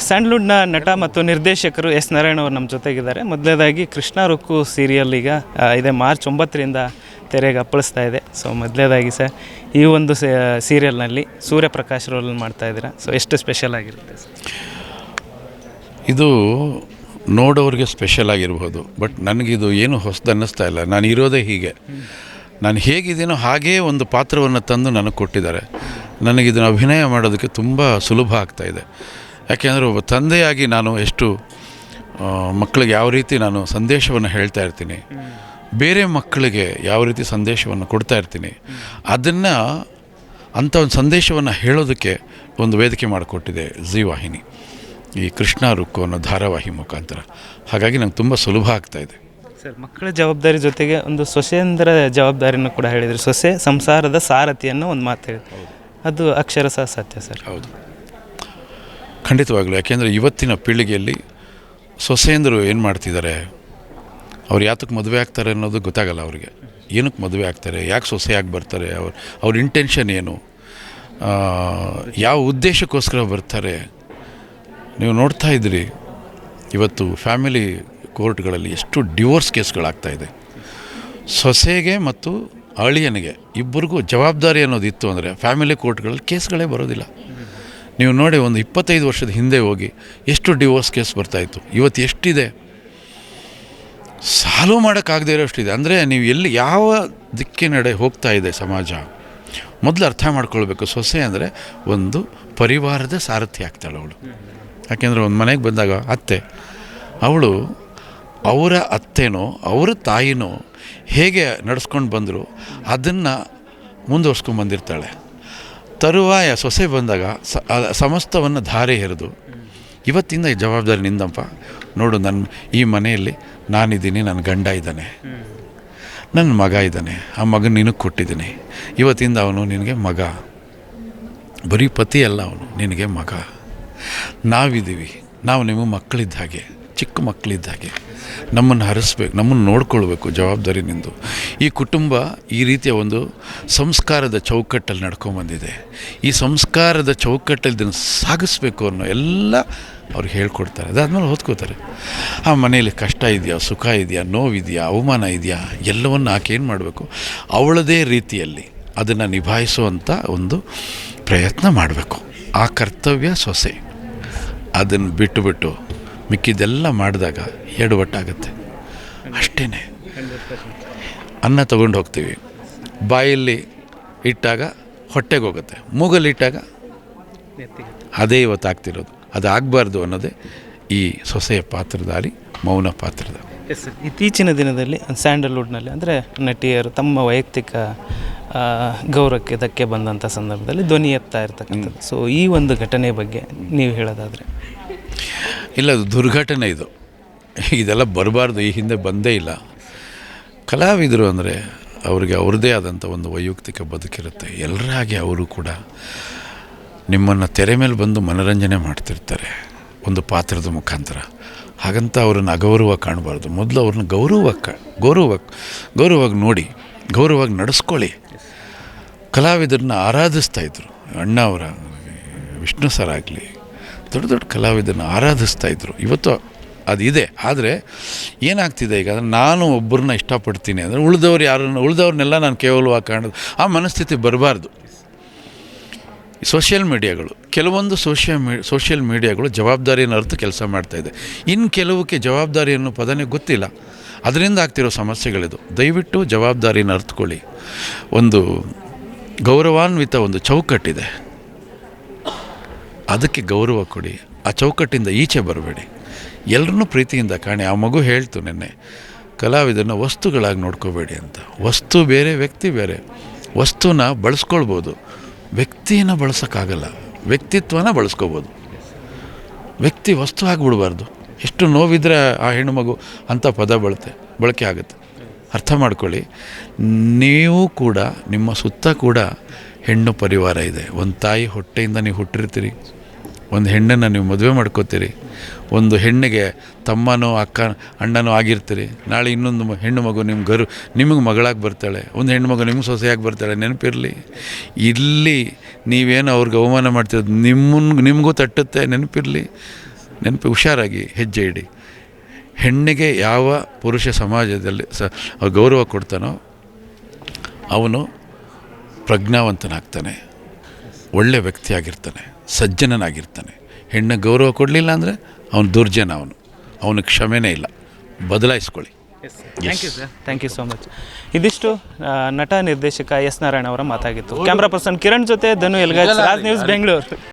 ಸ್ಯಾಂಡ್ಲ್ವುಡ್ನ ನಟ ಮತ್ತು ನಿರ್ದೇಶಕರು ಎಸ್ ನಾರಾಯಣ್ ಅವರು ನಮ್ಮ ಜೊತೆಗಿದ್ದಾರೆ. ಮೊದಲನೇದಾಗಿ ಕೃಷ್ಣ ರುಕ್ಕು ಸೀರಿಯಲ್ ಈಗ ಇದೆ ಮಾರ್ಚ್ 9ರಿಂದ ತೆರೆಗೆ ಅಪ್ಪಳಿಸ್ತಾ ಇದೆ. ಸೊ ಮೊದಲನೇದಾಗಿ ಸರ್, ಈ ಒಂದು ಸೀರಿಯಲ್ನಲ್ಲಿ ಸೂರ್ಯಪ್ರಕಾಶ್ ರೋಲ್ ಮಾಡ್ತಾ ಇದ್ದೀರಾ. ಸೊ ಎಷ್ಟು ಸ್ಪೆಷಲ್ ಆಗಿರುತ್ತೆ ಸರ್? ಇದು ನೋಡೋರಿಗೆ ಸ್ಪೆಷಲ್ ಆಗಿರ್ಬೋದು, ಬಟ್ ನನಗಿದು ಏನು ಹೊಸದು ಅನ್ನಿಸ್ತಾ ಇಲ್ಲ. ನಾನು ಇರೋದೇ ಹೀಗೆ, ನಾನು ಹೇಗಿದ್ದೀನೋ ಹಾಗೇ ಒಂದು ಪಾತ್ರವನ್ನು ತಂದು ನನಗೆ ಕೊಟ್ಟಿದ್ದಾರೆ. ನನಗಿದನ್ನು ಅಭಿನಯ ಮಾಡೋದಕ್ಕೆ ತುಂಬ ಸುಲಭ ಆಗ್ತಾಯಿದೆ. ಯಾಕೆಂದರೆ ಒಬ್ಬ ತಂದೆಯಾಗಿ ನಾನು ಎಷ್ಟು ಮಕ್ಕಳಿಗೆ ಯಾವ ರೀತಿ ನಾನು ಸಂದೇಶವನ್ನು ಹೇಳ್ತಾ ಇರ್ತೀನಿ, ಬೇರೆ ಮಕ್ಕಳಿಗೆ ಯಾವ ರೀತಿ ಸಂದೇಶವನ್ನು ಕೊಡ್ತಾ ಇರ್ತೀನಿ, ಅದನ್ನು ಅಂಥ ಒಂದು ಸಂದೇಶವನ್ನು ಹೇಳೋದಕ್ಕೆ ಒಂದು ವೇದಿಕೆ ಮಾಡಿಕೊಟ್ಟಿದೆ ಜೀ ವಾಹಿನಿ, ಈ ಕೃಷ್ಣ ರುಕ್ಕು ಅನ್ನೋ ಧಾರಾವಾಹಿ ಮುಖಾಂತರ. ಹಾಗಾಗಿ ನಂಗೆ ತುಂಬ ಸುಲಭ ಆಗ್ತಾಯಿದೆ ಸರ್. ಮಕ್ಕಳ ಜವಾಬ್ದಾರಿ ಜೊತೆಗೆ ಒಂದು ಸೊಸೆಯಂದರ ಜವಾಬ್ದಾರಿಯನ್ನು ಕೂಡ ಹೇಳಿದರು. ಸೊಸೆ ಸಂಸಾರದ ಸಾರಥಿಯನ್ನು ಒಂದು ಮಾತು ಹೇಳಿದ್ರು, ಅದು ಅಕ್ಷರಶಃ ಸತ್ಯ ಸರ್. ಹೌದು, ಖಂಡಿತವಾಗಲೂ. ಯಾಕೆಂದರೆ ಇವತ್ತಿನ ಪೀಳಿಗೆಯಲ್ಲಿ ಸೊಸೆಯಂದರು ಏನು ಮಾಡ್ತಿದ್ದಾರೆ, ಅವ್ರು ಯಾತಕ್ಕೆ ಮದುವೆ ಆಗ್ತಾರೆ ಅನ್ನೋದು ಗೊತ್ತಾಗಲ್ಲ ಅವ್ರಿಗೆ. ಏನಕ್ಕೆ ಮದುವೆ ಆಗ್ತಾರೆ, ಯಾಕೆ ಸೊಸೆಯಾಗಿ ಬರ್ತಾರೆ, ಅವ್ರ ಇಂಟೆನ್ಷನ್ ಏನು, ಯಾವ ಉದ್ದೇಶಕ್ಕೋಸ್ಕರ ಬರ್ತಾರೆ. ನೀವು ನೋಡ್ತಾ ಇದ್ದೀರಿ ಇವತ್ತು ಫ್ಯಾಮಿಲಿ ಕೋರ್ಟ್ಗಳಲ್ಲಿ ಎಷ್ಟು ಡಿವೋರ್ಸ್ ಕೇಸ್ಗಳಾಗ್ತಾಯಿದೆ. ಸೊಸೆಗೆ ಮತ್ತು ಅಳಿಯನಿಗೆ ಇಬ್ಬರಿಗೂ ಜವಾಬ್ದಾರಿ ಅನ್ನೋದಿತ್ತು ಅಂದರೆ ಫ್ಯಾಮಿಲಿ ಕೋರ್ಟ್ಗಳಲ್ಲಿ ಕೇಸ್ಗಳೇ ಬರೋದಿಲ್ಲ. ನೀವು ನೋಡಿ, ಒಂದು 25 ವರ್ಷದ ಹಿಂದೆ ಹೋಗಿ ಎಷ್ಟು ಡಿವೋರ್ಸ್ ಕೇಸ್ ಬರ್ತಾಯಿತ್ತು, ಇವತ್ತು ಎಷ್ಟಿದೆ, ಸಾಲ್ವ್ ಮಾಡೋಕ್ಕಾಗದೇ ಇರೋಷ್ಟಿದೆ. ಅಂದರೆ ನೀವು ಎಲ್ಲಿ ಯಾವ ದಿಕ್ಕಿನಡೆ ಹೋಗ್ತಾ ಇದೆ ಸಮಾಜ, ಮೊದಲು ಅರ್ಥ ಮಾಡ್ಕೊಳ್ಬೇಕು. ಸೊಸೆ ಅಂದರೆ ಒಂದು ಪರಿವಾರದ ಸಾರಥಿ ಆಗ್ತಾಳೆ ಅವಳು. ಯಾಕೆಂದರೆ ಒಂದು ಮನೆಗೆ ಬಂದಾಗ ಅತ್ತೆ, ಅವಳು ಅವರ ಅತ್ತೆನೋ ಅವರ ತಾಯಿನೋ ಹೇಗೆ ನಡೆಸ್ಕೊಂಡು ಬಂದರು ಅದನ್ನು ಮುಂದುವರ್ಸ್ಕೊಂಡು ಬಂದಿರ್ತಾಳೆ. ತರುವಾಯ ಸೊಸೆ ಬಂದಾಗ ಸಮಸ್ತವನ್ನು ಧಾರೆ ಎರೆದು, ಇವತ್ತಿಂದ ಈ ಜವಾಬ್ದಾರಿ ನಿಂದಪ್ಪ, ನೋಡು ನನ್ನ ಈ ಮನೆಯಲ್ಲಿ ನಾನಿದ್ದೀನಿ, ನನ್ನ ಗಂಡ ಇದ್ದಾನೆ, ನನ್ನ ಮಗ ಇದ್ದಾನೆ, ಆ ಮಗನ ನಿನಗೆ ಕೊಟ್ಟಿದ್ದೀನಿ, ಇವತ್ತಿಂದ ಅವನು ನಿನಗೆ ಮಗ, ಬರೀ ಪತಿ ಅಲ್ಲ, ಅವನು ನಿನಗೆ ಮಗ. ನಾವಿದ್ದೀವಿ, ನಾವು ನಿಮ್ಮ ಮಕ್ಕಳಿದ್ದ ಹಾಗೆ, ಚಿಕ್ಕ ಮಕ್ಕಳಿದ್ದ ಹಾಗೆ ನಮ್ಮನ್ನು ಹರಿಸ್ಬೇಕು, ನಮ್ಮನ್ನು ನೋಡ್ಕೊಳ್ಬೇಕು, ಜವಾಬ್ದಾರಿ ನಿಂದು. ಈ ಕುಟುಂಬ ಈ ರೀತಿಯ ಒಂದು ಸಂಸ್ಕಾರದ ಚೌಕಟ್ಟಲ್ಲಿ ನಡ್ಕೊಂಬಂದಿದೆ. ಈ ಸಂಸ್ಕಾರದ ಚೌಕಟ್ಟಲ್ಲಿ ಇದನ್ನು ಸಾಗಿಸ್ಬೇಕು ಅನ್ನೋ ಎಲ್ಲ ಅವ್ರಿಗೆ ಹೇಳ್ಕೊಡ್ತಾರೆ. ಅದಾದಮೇಲೆ ಓದ್ಕೋತಾರೆ. ಆ ಮನೆಯಲ್ಲಿ ಕಷ್ಟ ಇದೆಯಾ, ಸುಖ ಇದೆಯಾ, ನೋವಿದೆಯಾ, ಅವಮಾನ ಇದೆಯಾ, ಎಲ್ಲವನ್ನು ಆಕೆ ಏನು ಮಾಡಬೇಕು, ಅವಳದೇ ರೀತಿಯಲ್ಲಿ ಅದನ್ನು ನಿಭಾಯಿಸುವಂಥ ಒಂದು ಪ್ರಯತ್ನ ಮಾಡಬೇಕು. ಆ ಕರ್ತವ್ಯ ಸೊಸೆ. ಅದನ್ನು ಬಿಟ್ಟು ಮಿಕ್ಕಿದ್ದೆಲ್ಲ ಮಾಡಿದಾಗ ಎಡವಟ್ಟಾಗುತ್ತೆ. ಅಷ್ಟೇ. ಅನ್ನ ತೊಗೊಂಡು ಹೋಗ್ತೀವಿ, ಬಾಯಲ್ಲಿ ಇಟ್ಟಾಗ ಹೊಟ್ಟೆಗೆ ಹೋಗುತ್ತೆ, ಮೂಗಲ್ಲಿ ಇಟ್ಟಾಗ ಅದೇ ಇವತ್ತು ಆಗ್ತಿರೋದು. ಅದು ಆಗಬಾರ್ದು ಅನ್ನೋದೇ ಈ ಸೊಸೆಯ ಪಾತ್ರಧಾರಿ, ಮೌನ ಪಾತ್ರಧಾರಿ. ಎಸ್ ಸರ್, ಇತ್ತೀಚಿನ ದಿನದಲ್ಲಿ ಸ್ಯಾಂಡಲ್ವುಡ್ನಲ್ಲಿ ಅಂದರೆ ನಟಿಯರು ತಮ್ಮ ವೈಯಕ್ತಿಕ ಗೌರವಕ್ಕೆ ಧಕ್ಕೆ ಬಂದಂಥ ಸಂದರ್ಭದಲ್ಲಿ ಧ್ವನಿ ಎತ್ತಾ ಇರ್ತಕ್ಕಂಥದ್ದು. ಸೊ ಈ ಒಂದು ಘಟನೆ ಬಗ್ಗೆ ನೀವು ಹೇಳೋದಾದರೆ? ಇಲ್ಲ, ಅದು ದುರ್ಘಟನೆ. ಇದೆಲ್ಲ ಬರಬಾರ್ದು, ಈ ಹಿಂದೆ ಬಂದೇ ಇಲ್ಲ. ಕಲಾವಿದರು ಅಂದರೆ ಅವ್ರಿಗೆ ಅವ್ರದ್ದೇ ಆದಂಥ ಒಂದು ವೈಯಕ್ತಿಕ ಬದುಕಿರುತ್ತೆ. ಎಲ್ಲರ ಹಾಗೆ ಅವರು ಕೂಡ ನಿಮ್ಮನ್ನು ತೆರೆ ಮೇಲೆ ಬಂದು ಮನೋರಂಜನೆ ಮಾಡ್ತಿರ್ತಾರೆ ಒಂದು ಪಾತ್ರದ ಮುಖಾಂತರ. ಹಾಗಂತ ಅವ್ರನ್ನ ಅಗೌರವ ಕಾಣಬಾರ್ದು. ಮೊದಲು ಅವ್ರನ್ನ ಗೌರವವಾಗಿ ನೋಡಿ, ಗೌರವವಾಗಿ ನಡೆಸ್ಕೊಳ್ಳಿ. ಕಲಾವಿದರನ್ನ ಆರಾಧಿಸ್ತಾಯಿದ್ರು. ಅಣ್ಣ ಅವರ ವಿಷ್ಣು ಸರ್ ಆಗಲಿ, ದೊಡ್ಡ ದೊಡ್ಡ ಕಲಾವಿದರನ್ನ ಆರಾಧಿಸ್ತಾಯಿದ್ರು. ಇವತ್ತು ಅದಿದೆ. ಆದರೆ ಏನಾಗ್ತಿದೆ ಈಗ, ನಾನು ಒಬ್ಬರನ್ನ ಇಷ್ಟಪಡ್ತೀನಿ ಅಂದರೆ ಉಳಿದವ್ರನ್ನೆಲ್ಲ ನಾನು ಕೇವಲವಾಗಿ ಕಾಣೋದು, ಆ ಮನಸ್ಥಿತಿ ಬರಬಾರ್ದು. ಸೋಷಿಯಲ್ ಮೀಡಿಯಾಗಳು, ಕೆಲವೊಂದು ಸೋಷಿಯಲ್ ಮೀಡಿಯಾಗಳು ಜವಾಬ್ದಾರಿಯನ್ನು ಅರ್ಥ ಕೆಲಸ ಮಾಡ್ತಾಯಿದೆ. ಇನ್ನು ಕೆಲವಕ್ಕೆ ಜವಾಬ್ದಾರಿ ಅನ್ನೋ ಪದನೇ ಗೊತ್ತಿಲ್ಲ. ಅದರಿಂದ ಆಗ್ತಿರೋ ಸಮಸ್ಯೆಗಳಿದು. ದಯವಿಟ್ಟು ಜವಾಬ್ದಾರಿಯನ್ನು ಅರ್ಥಕೊಳ್ಳಿ. ಒಂದು ಗೌರವಾನ್ವಿತ ಒಂದು ಚೌಕಟ್ಟಿದೆ, ಅದಕ್ಕೆ ಗೌರವ ಕೊಡಿ. ಆ ಚೌಕಟ್ಟಿಂದ ಈಚೆ ಬರಬೇಡಿ. ಎಲ್ಲರನ್ನೂ ಪ್ರೀತಿಯಿಂದ ಕಾಣಿ. ಆ ಮಗು ಹೇಳ್ತು ನೆನ್ನೆ, ಕಲಾವಿದನ ವಸ್ತುಗಳಾಗಿ ನೋಡ್ಕೋಬೇಡಿ ಅಂತ. ವಸ್ತು ಬೇರೆ, ವ್ಯಕ್ತಿ ಬೇರೆ. ವಸ್ತುನ ಬಳಸ್ಕೊಳ್ಬೋದು, ವ್ಯಕ್ತಿನ ಬಳಸೋಕ್ಕಾಗಲ್ಲ. ವ್ಯಕ್ತಿತ್ವನ ಬಳಸ್ಕೋಬೋದು, ವ್ಯಕ್ತಿ ವಸ್ತು ಆಗಿಬಿಡಬಾರ್ದು. ಎಷ್ಟು ನೋವಿದ್ರೆ ಆ ಹೆಣ್ಣುಮಗು ಅಂಥ ಪದ ಬಳಕೆ ಆಗುತ್ತೆ. ಅರ್ಥ ಮಾಡ್ಕೊಳ್ಳಿ. ನೀವು ಕೂಡ, ನಿಮ್ಮ ಸುತ್ತ ಕೂಡ ಹೆಣ್ಣು ಪರಿವಾರ ಇದೆ. ಒಂದು ತಾಯಿ ಹೊಟ್ಟೆಯಿಂದ ನೀವು ಹುಟ್ಟಿರ್ತೀರಿ, ಒಂದು ಹೆಣ್ಣನ್ನು ನೀವು ಮದುವೆ ಮಾಡ್ಕೋತೀರಿ, ಒಂದು ಹೆಣ್ಣಿಗೆ ತಮ್ಮನೋ ಅಣ್ಣನೋ ಆಗಿರ್ತೀರಿ. ನಾಳೆ ಇನ್ನೊಂದು ಹೆಣ್ಣು ಮಗು ನಿಮಗೆ ಮಗಳಾಗಿ ಬರ್ತಾಳೆ, ಒಂದು ಹೆಣ್ಣು ಮಗು ನಿಮ್ಗೆ ಸೊಸೆಯಾಗಿ ಬರ್ತಾಳೆ. ನೆನಪಿರಲಿ, ಇಲ್ಲಿ ನೀವೇನು ಅವ್ರಿಗೆ ಅವಮಾನ ಮಾಡ್ತಿರೋದು ನಿಮಗೂ ತಟ್ಟುತ್ತೆ. ನೆನಪಿರಲಿ, ಹುಷಾರಾಗಿ ಹೆಜ್ಜೆ ಇಡಿ. ಹೆಣ್ಣಿಗೆ ಯಾವ ಪುರುಷ ಸಮಾಜದಲ್ಲಿ ಗೌರವ ಕೊಡ್ತಾನೋ ಅವನು ಪ್ರಜ್ಞಾವಂತನಾಗ್ತಾನೆ, ಒಳ್ಳೆಯ ವ್ಯಕ್ತಿಯಾಗಿರ್ತಾನೆ, ಸಜ್ಜನನಾಗಿರ್ತಾನೆ. ಹೆಣ್ಣಿಗೆ ಗೌರವ ಕೊಡಲಿಲ್ಲ ಅಂದರೆ ಅವನು ದುರ್ಜನ, ಅವನಿಗೆ ಕ್ಷಮೆನೇ ಇಲ್ಲ. ಬದಲಾಯಿಸ್ಕೊಳ್ಳಿ. Thank you sir, thank you so much. ಇದಿಷ್ಟು ನಟ ನಿರ್ದೇಶಕ ಎಸ್ ನಾರಾಯಣ ಅವರ ಮಾತಾಗಿತ್ತು. ಕ್ಯಾಮ್ರಾ ಪರ್ಸನ್ ಕಿರಣ್ ಜೊತೆ ಧನು ಎಲ್ಗಾಜ್, ರಾಜ್ ನ್ಯೂಸ್, ಬೆಂಗಳೂರು.